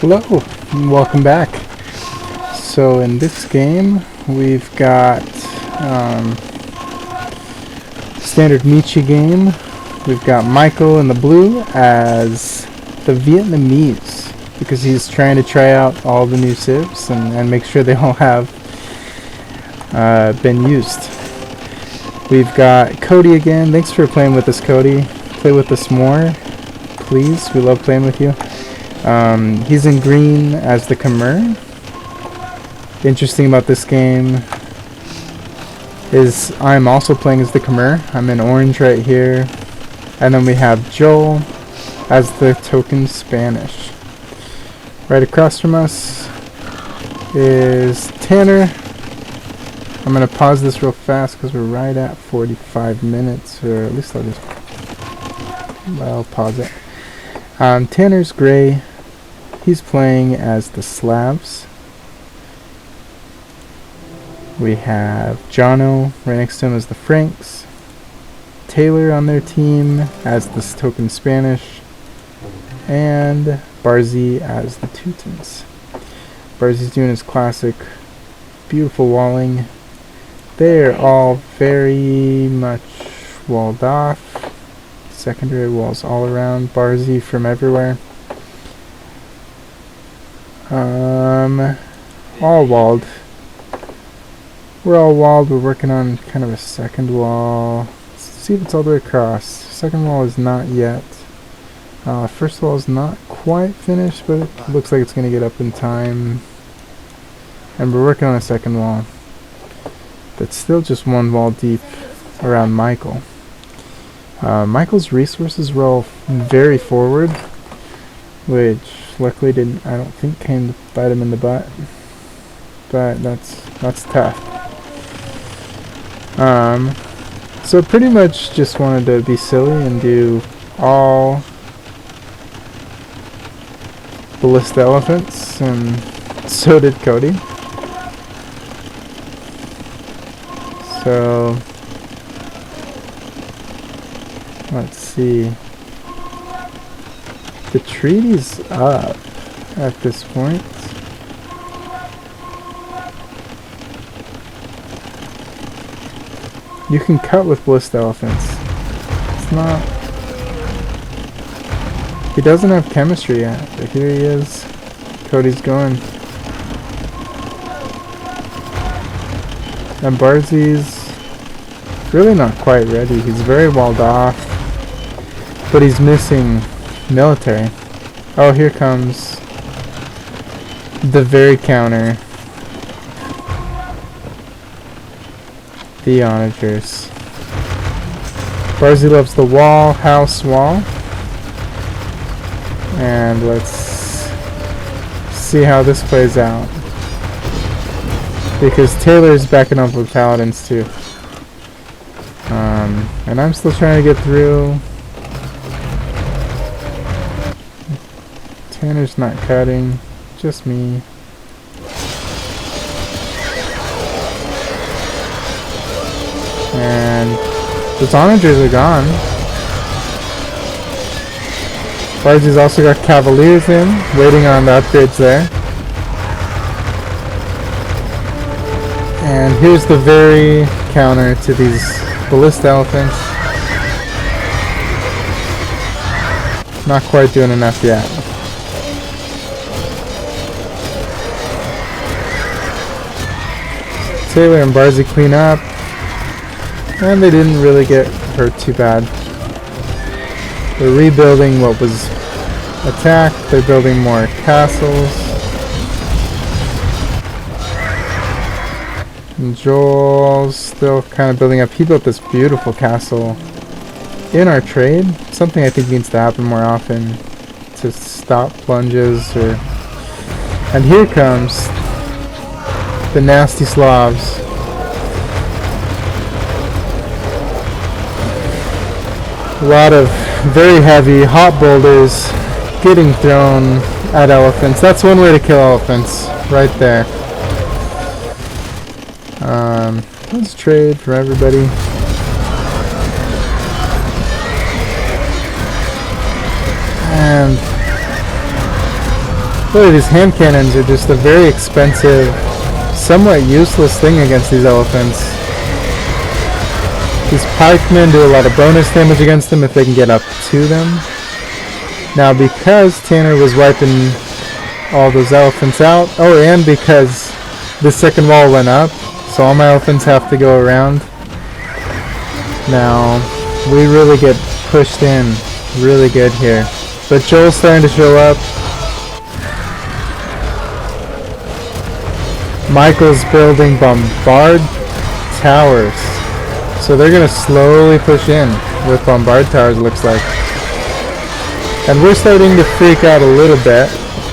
Hello, and welcome back. So in this game, we've got standard Michi game. We've got Michael in the blue as the Vietnamese because he's trying to try out all the new civs and make sure they all have been used. We've got Cody again. Thanks for playing with us, Cody. Play with us more, please. We love playing with you. He's in green as the Khmer. Interesting about this game is I'm also playing as the Khmer. I'm in orange right here. And then we have Joel as the token Spanish. Right across from us is Tanner. I'm going to pause this real fast because we're right at 45 minutes, or at least I'll pause it. Tanner's gray. He's playing as the Slavs. We have Jono right next to him as the Franks. Taylor on their team as the token Spanish. And Barzy as the Teutons. Barzy's doing his classic beautiful walling. They're all very much walled off. Secondary walls all around. Barzy from everywhere. All walled. We're all walled. We're working on kind of a second wall. Let's see if it's all the way across. Second wall is not yet. First wall is not quite finished, but it looks like it's going to get up in time. And we're working on a second wall. That's still just one wall deep around Michael. Michael's resources were all very forward, which luckily I don't think came to bite him in the butt. But that's tough. So pretty much just wanted to be silly and do all ballista elephants, and so did Cody. So let's see. The treaty's up at this point. You can cut with ballista elephants. It's not... He doesn't have chemistry yet, but here he is. Cody's going. And Barzy's really not quite ready. He's very walled off, but he's missing military. Oh, here comes the very counter. The onagers. Barzy loves the house wall. And let's see how this plays out. Because Taylor's backing up with paladins too. And I'm still trying to get through. Tanner's not cutting, just me. And those onagers are gone. Barzy's also got cavaliers in, waiting on the upgrades there. And here's the very counter to these ballista elephants. Not quite doing enough yet. Taylor and Barzy clean up. And they didn't really get hurt too bad. They're rebuilding what was attacked. They're building more castles. And Joel's still kind of building up. He built this beautiful castle in our trade. Something I think needs to happen more often to stop plunges. And here comes the nasty Slavs. A lot of very heavy hot boulders getting thrown at elephants. That's one way to kill elephants, right there. Let's trade for everybody. And Really, these hand cannons are just a very expensive, somewhat useless thing against these elephants. These pikemen do a lot of bonus damage against them if they can get up to them. Now, because Tanner was wiping all those elephants out, oh, and because the second wall went up, so all my elephants have to go around. Now, we really get pushed in really good here. But Joel's starting to show up. Michael's building bombard towers. So they're going to slowly push in with bombard towers, looks like. And we're starting to freak out a little bit.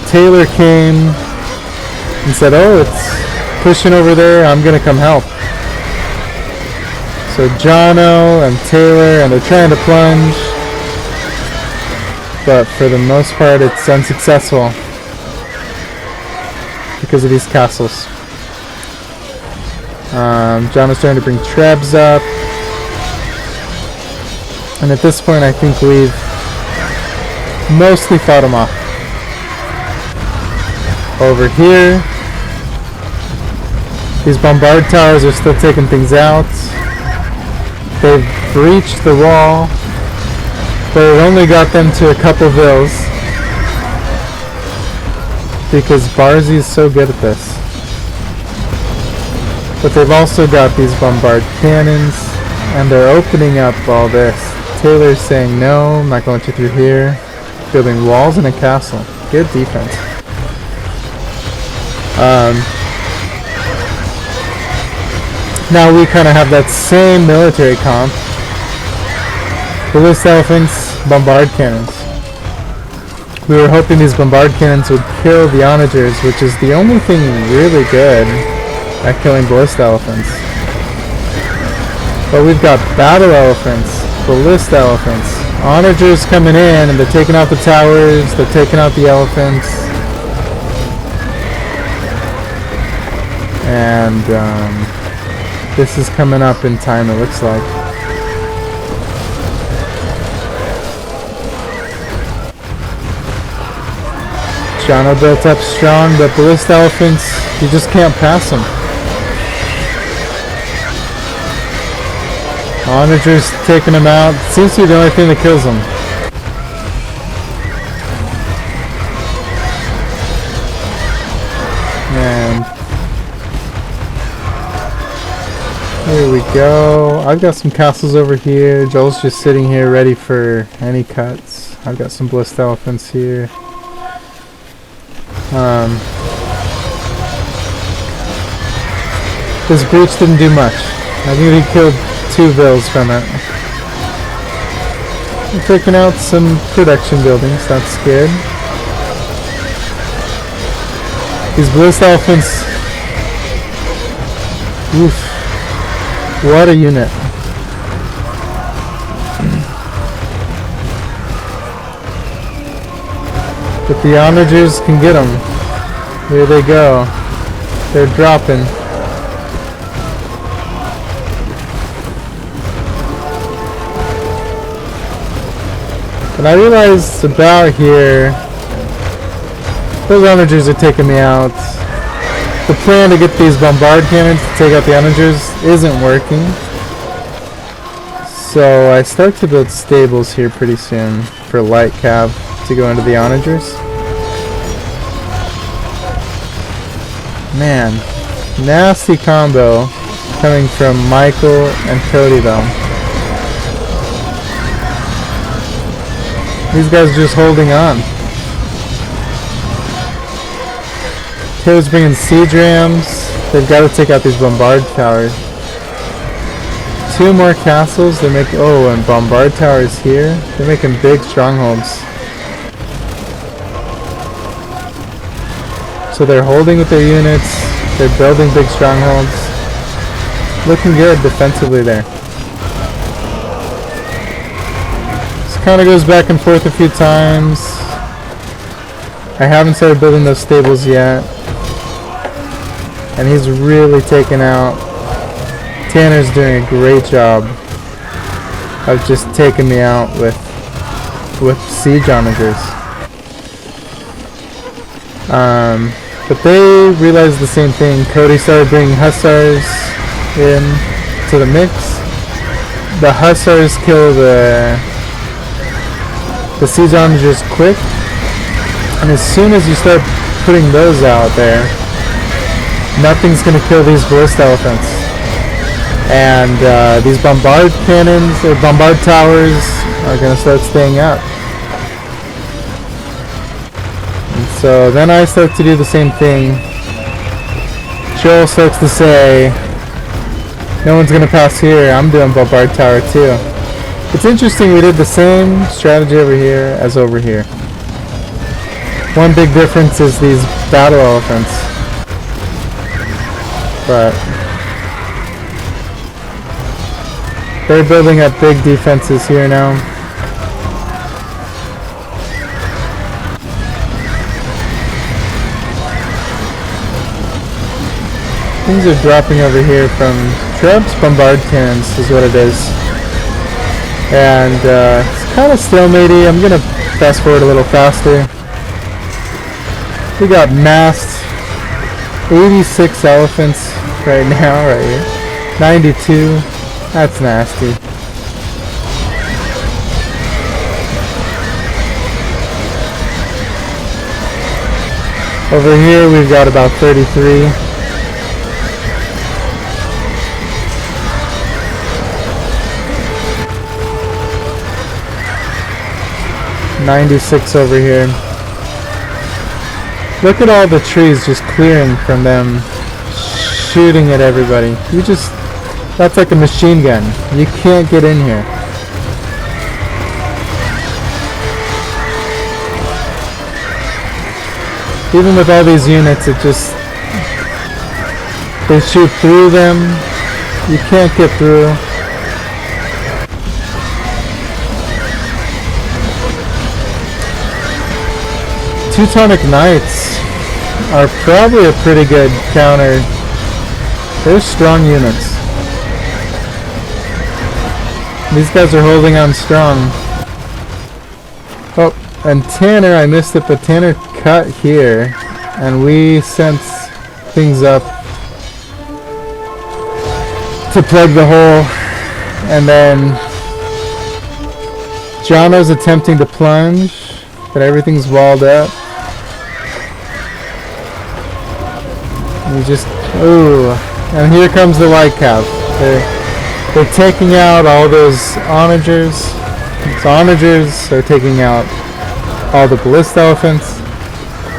Taylor came and said, oh, it's pushing over there, I'm going to come help. So Jono and Taylor, and they're trying to plunge. But for the most part, it's unsuccessful because of these castles. John is trying to bring Trebs up. And at this point, I think we've mostly fought them off. Over here, these bombard towers are still taking things out. They've breached the wall, but it only got them to a couple vills because Barzy is so good at this. But they've also got these bombard cannons, and they're opening up all this. Taylor's saying, no, I'm not going to through here. Building walls and a castle. Good defense. Now we kind of have that same military comp. Ballista elephants, bombard cannons. We were hoping these bombard cannons would kill the onagers, which is the only thing really good at killing ballista elephants. But we've got battle elephants, ballista elephants, onagers coming in, and they're taking out the towers, they're taking out the elephants. And this is coming up in time, it looks like. Jono built up strong, but ballista elephants, you just can't pass them. Onagers taking them out. Seems to be the only thing that kills them. And here we go. I've got some castles over here. Joel's just sitting here ready for any cuts. I've got some ballista elephants here. This breach didn't do much. I think he killed 2 vills from it. We're taking out some production buildings, that's good. These ballista elephants, oof, what a unit. But the onagers can get them. Here they go. They're dropping. And I realized about here, those onagers are taking me out. The plan to get these bombard cannons to take out the onagers isn't working. So I start to build stables here pretty soon for light cav to go into the onagers. Man, nasty combo coming from Michael and Cody though. These guys are just holding on. Taylor's bringing siege rams. They've got to take out these bombard towers. 2 more castles. They're making, oh, and bombard towers here. They're making big strongholds. So they're holding with their units. They're building big strongholds. Looking good defensively there. Kind of goes back and forth a few times. I haven't started building those stables yet. And he's really taken out. Tanner's doing a great job of just taking me out with siege onagers. But they realized the same thing. Cody started bringing hussars in to the mix. The hussars kill the siege onagers quick, and as soon as you start putting those out there, nothing's going to kill these ballista elephants. And these bombard cannons or bombard towers are going to start staying up. And so then I start to do the same thing. Joel starts to say, no one's going to pass here, I'm doing bombard tower too. It's interesting, we did the same strategy over here as over here. One big difference is these battle elephants. But they're building up big defenses here now. Things are dropping over here from Treb's bombard cannons is what it is. And it's kind of stalematey. I'm going to fast forward a little faster. We got massed 86 elephants right now, right here. 92. That's nasty. Over here we've got about 33. $96 over here. Look at all the trees just clearing from them, shooting at everybody. That's like a machine gun. You can't get in here. Even with all these units, they shoot through them. You can't get through. Teutonic Knights are probably a pretty good counter. They're strong units. These guys are holding on strong. Oh, and Tanner, I missed it, but Tanner cut here, and we sent things up to plug the hole, and then Jono's attempting to plunge, but everything's walled up. And here comes the white cav. They're taking out all those onagers. These onagers are taking out all the ballista elephants.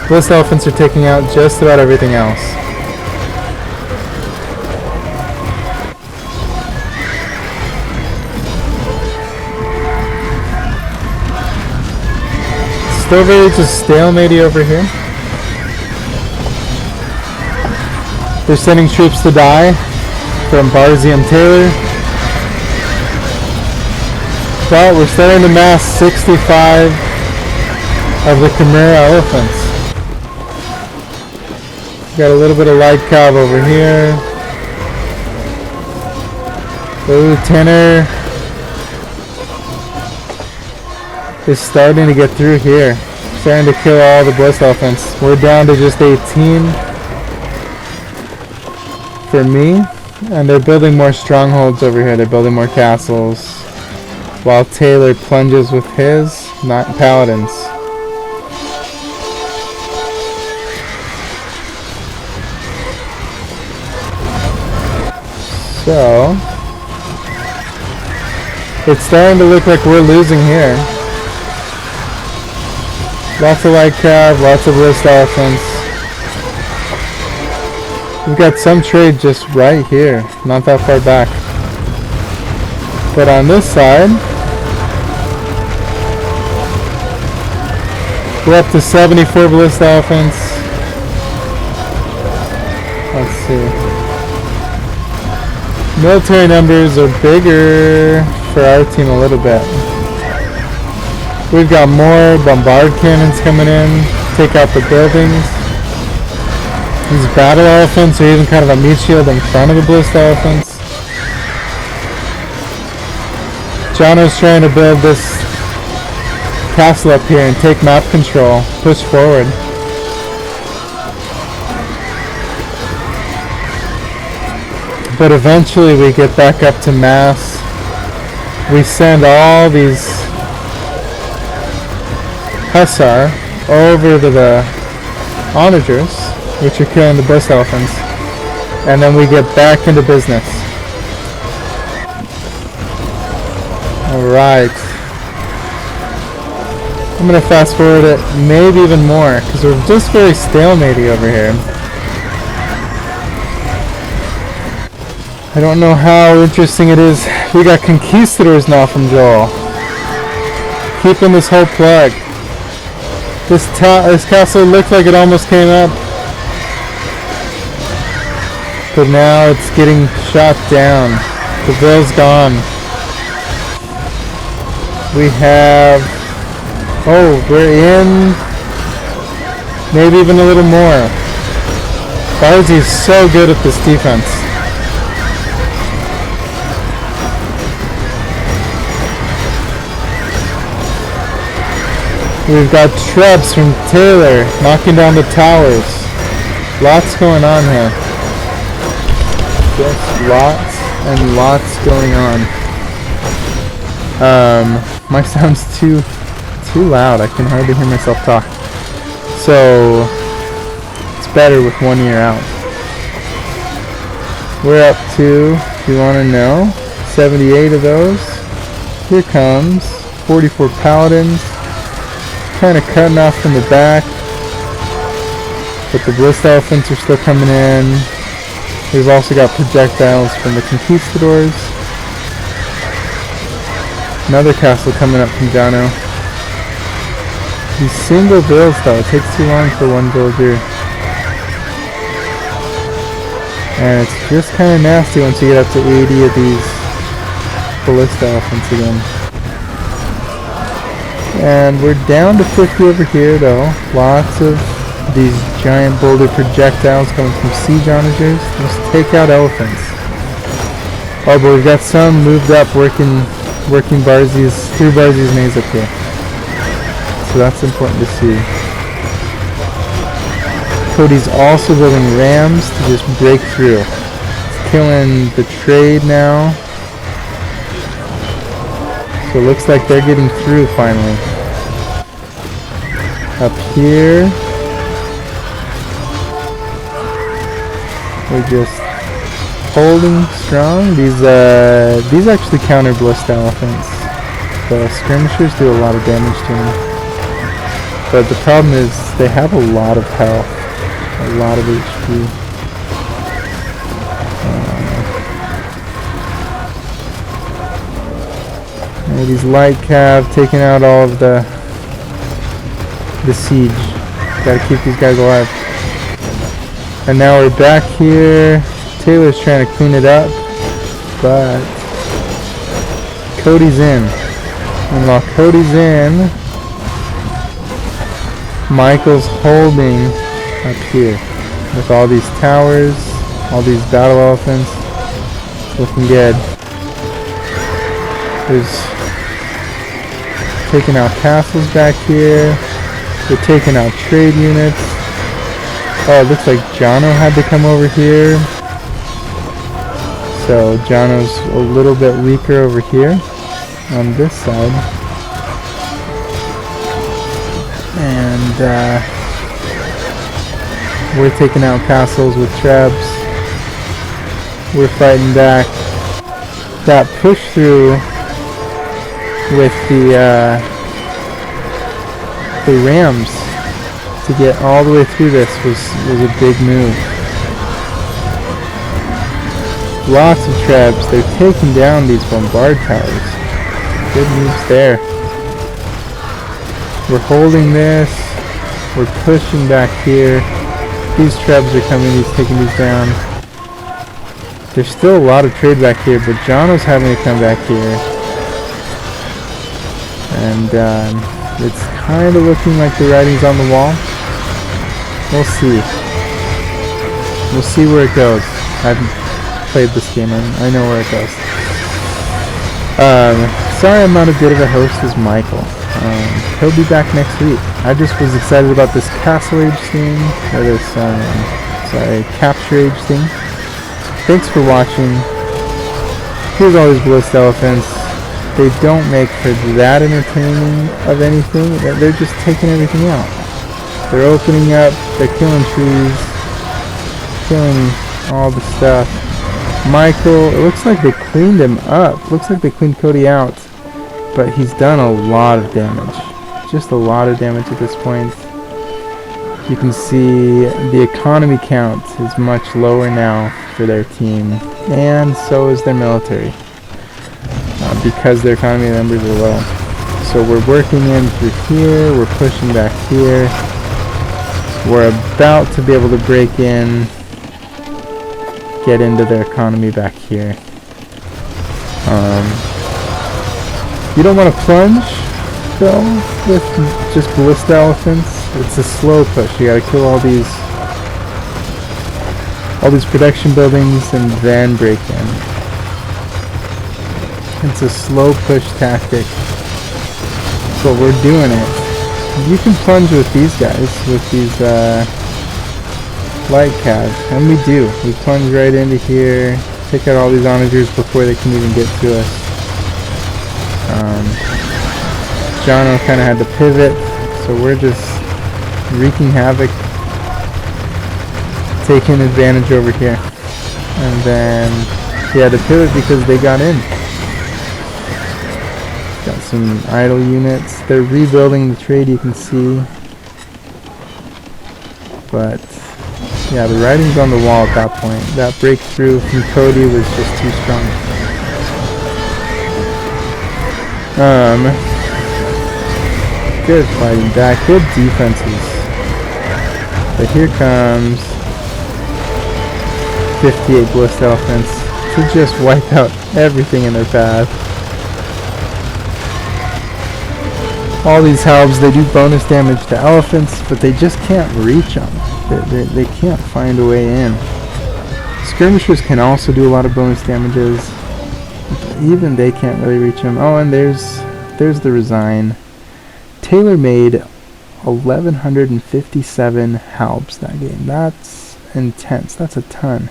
Ballista elephants are taking out just about everything else. Still very just stalematey over here. They're sending troops to die from Barzy and Taylor. But we're starting to mass 65 of the Chimera elephants. Got a little bit of light cav over here. Ooh, Tanner is starting to get through here. Starting to kill all the ballista elephants. We're down to just 18. For me, and they're building more strongholds over here. They're building more castles while Taylor plunges with his paladins. So it's starting to look like we're losing here. Lots of light cav, lots of wrist elephants. We've got some trade just right here, not that far back. But on this side, we're up to 74 ballista elephants. Let's see. Military numbers are bigger for our team a little bit. We've got more bombard cannons coming in, take out the buildings. These battle elephants are even kind of a meat shield in front of the ballista elephants. Jono's trying to build this castle up here and take map control, push forward. But eventually we get back up to mass. We send all these hussar over to the onagers, which are killing the bush elephants, and then we get back into business. Alright. I'm going to fast forward it maybe even more, because we're just very stalematy over here. I don't know how interesting it is. We got conquistadors now from Joel. Keeping this whole plug. This castle looked like it almost came up. But now it's getting shot down. The bill's gone. We have... Oh, we're in... Maybe even a little more. Barzy's so good at this defense. We've got trebs from Taylor knocking down the towers. Lots going on here. Just lots and lots going on. My sound's too loud. I can hardly hear myself talk. So it's better with one ear out. We're up to, if you want to know, 78 of those. Here comes 44 paladins. Kind of cutting off from the back, but the ballista elephants are still coming in. We've also got projectiles from the conquistadors. Another castle coming up from Jano. These single builds though, it takes too long for one villager. And it's just kind of nasty once you get up to 80 of these ballista elephants again. And we're down to 50 over here though. Lots of these giant boulder projectiles coming from siege onagers. Let's take out elephants. Oh, but we've got some moved up working through Barzy's maze up here. So that's important to see. Cody's also building rams to just break through. It's killing the trade now. So it looks like they're getting through finally. Up here, we're just holding strong. These actually counter ballista elephants. The skirmishers do a lot of damage to them. But the problem is they have a lot of health, a lot of HP. These light cav taking out all of the siege. Gotta keep these guys alive. And now we're back here. Taylor's trying to clean it up, but Cody's in. And while Cody's in, Michael's holding up here with all these towers, all these battle elephants. Looking good. There's taking out castles back here. They're taking out trade units. Oh, it looks like Jono had to come over here. So Jono's a little bit weaker over here on this side. And we're taking out castles with trebs. We're fighting back. That push through with the rams to get all the way through this was a big move. Lots of trebs. They're taking down these bombard towers. Good moves there. We're holding this. We're pushing back here. These trebs are coming. He's taking these down. There's still a lot of trade back here, but Jono's having to come back here. And it's kind of looking like the writing's on the wall. We'll see. We'll see where it goes. I haven't played this game. I know where it goes. Sorry I'm not as good of a host as Michael. He'll be back next week. I just was excited about this Castle Age thing, or this, capture age thing. thanks for watching. Here's all these ballista elephants. They don't make for that entertaining of anything. They're just taking everything out. They're opening up, they're killing trees, killing all the stuff. Michael, it looks like they cleaned him up. Looks like they cleaned Cody out. But he's done a lot of damage. Just a lot of damage at this point. You can see the economy count is much lower now for their team. And so is their military. Because their economy numbers are low. So we're working in through here, we're pushing back here. We're about to be able to break in, get into their economy back here. You don't want to plunge, though, with just ballista elephants. It's a slow push. You gotta kill all these production buildings and then break in. It's a slow push tactic. But we're doing it. You can plunge with these guys, with these light calves, and we do. We plunge right into here, take out all these onagers before they can even get to us. Jono kind of had to pivot, so we're just wreaking havoc, taking advantage over here. And then he had to pivot because they got in. Got some idle units. They're rebuilding the trade, you can see. But yeah, the writing's on the wall at that point. That breakthrough from Cody was just too strong. Good fighting back, good defenses. But here comes 58 ballista elephants to just wipe out everything in their path. All these halbs, they do bonus damage to elephants, but they just can't reach them. They can't find a way in. Skirmishers can also do a lot of bonus damages, but even they can't really reach them. Oh, and there's the resign. Taylor made 1,157 halbs that game. That's intense. That's a ton.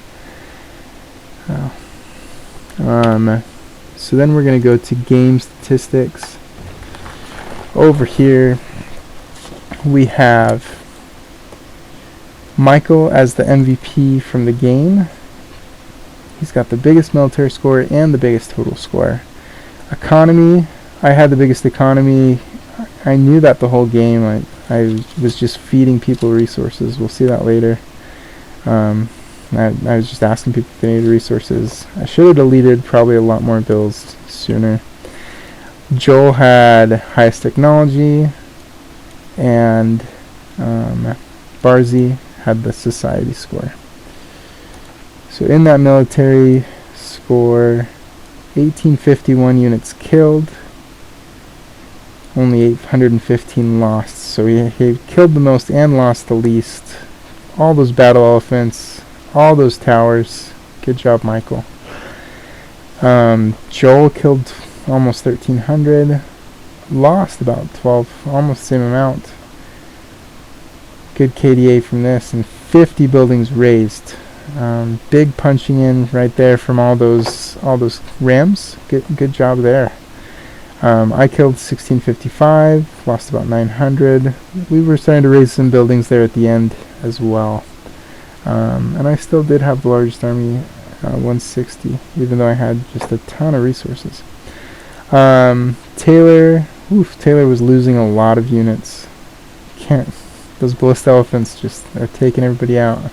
So then we're going to go to game statistics. Over here we have Michael as the MVP from the game. He's got the biggest military score and the biggest total score. Economy, I had the biggest economy. I knew that the whole game. I was just feeding people resources. We'll see that later. I was just asking people if they needed resources. I should have deleted probably a lot more bills sooner. Joel had highest technology, and Barzy had the society score. So in that military score, 1851 units killed, only 815 lost. So he killed the most and lost the least. All those battle elephants, all those towers. Good job, Michael. Joel killed almost 1,300, lost about 12, almost the same amount. Good KDA from this, and 50 buildings razed. Big punching in right there from all those rams. Good job there. I killed 1655, lost about 900. We were starting to raise some buildings there at the end as well. And I still did have the largest army, 160, even though I had just a ton of resources. Taylor was losing a lot of units. Those ballista elephants just are taking everybody out.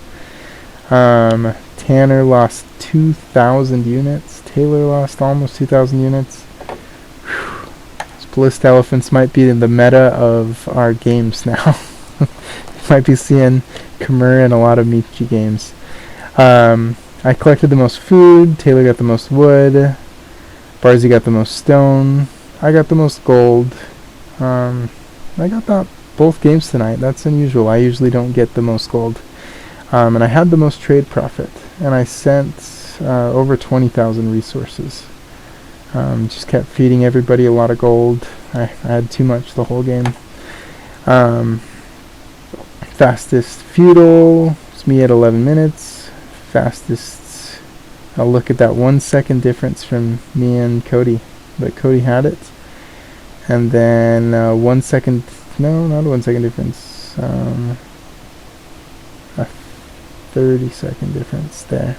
Tanner lost 2,000 units. Taylor lost almost 2,000 units. Those ballista elephants might be in the meta of our games now. You might be seeing Khmer in a lot of Michi games. I collected the most food. Taylor got the most wood. Barzy got the most stone. I got the most gold. I got that both games tonight. That's unusual. I usually don't get the most gold. And I had the most trade profit. And I sent over 20,000 resources. Just kept feeding everybody a lot of gold. I had too much the whole game. Fastest feudal. It's me at 11 minutes. Fastest I'll look at that 1 second difference from me and Cody, but Cody had it. And then 1 second, no, not a 1 second difference, a 30-second difference there.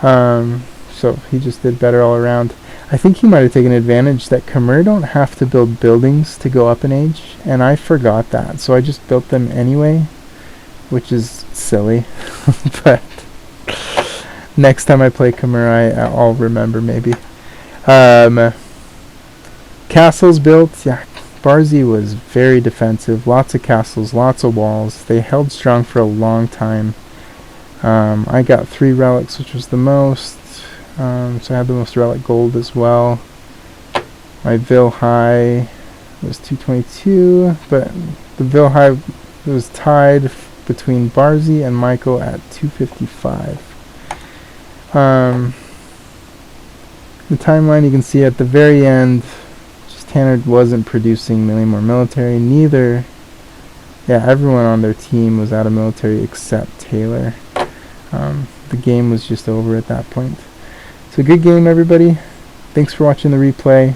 So he just did better all around. I think he might have taken advantage that Khmer don't have to build buildings to go up in age, and I forgot that, so I just built them anyway, which is silly. But next time I play Khmer, I'll remember maybe. Castles built, yeah. Barzi was very defensive. Lots of castles, lots of walls. They held strong for a long time. I got 3 relics, which was the most. So I had the most relic gold as well. My Vil High was 222, but the Vil High was tied between Barzi and Michael at 255. The timeline you can see at the very end, just Tanner wasn't producing many more military. Neither, yeah, everyone on their team was out of military except Taylor. The game was just over at that point. So good game, everybody. Thanks for watching the replay.